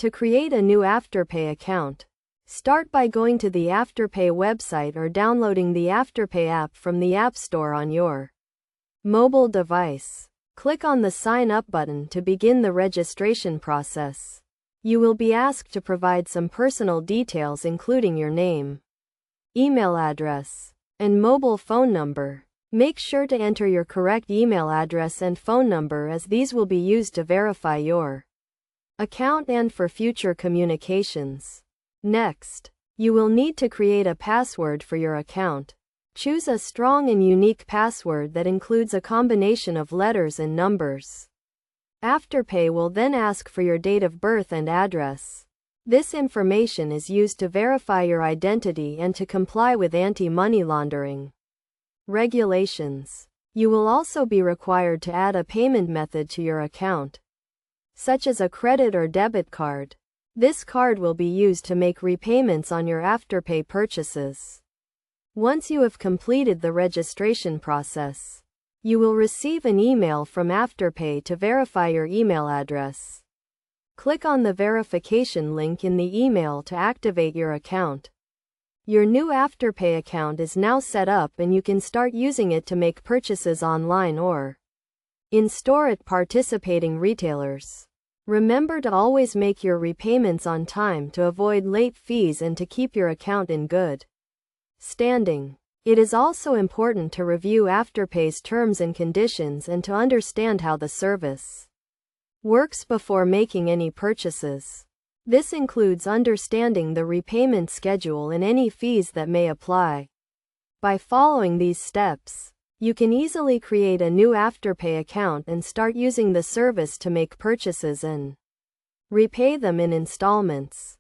To create a new Afterpay account, start by going to the Afterpay website or downloading the Afterpay app from the App Store on your mobile device. Click on the Sign Up button to begin the registration process. You will be asked to provide some personal details including your name, email address, and mobile phone number. Make sure to enter your correct email address and phone number as these will be used to verify your account and for future communications. Next, you will need to create a password for your account. Choose a strong and unique password that includes a combination of letters and numbers. Afterpay will then ask for your date of birth and address. This information is used to verify your identity and to comply with anti-money laundering regulations. You will also be required to add a payment method to your account, such as a credit or debit card. This card will be used to make repayments on your Afterpay purchases. Once you have completed the registration process, you will receive an email from Afterpay to verify your email address. Click on the verification link in the email to activate your account. Your new Afterpay account is now set up and you can start using it to make purchases online or in-store at participating retailers. Remember to always make your repayments on time to avoid late fees and to keep your account in good standing. It is also important to review Afterpay's terms and conditions and to understand how the service works before making any purchases. This includes understanding the repayment schedule and any fees that may apply. By following these steps, you can easily create a new Afterpay account and start using the service to make purchases and repay them in installments.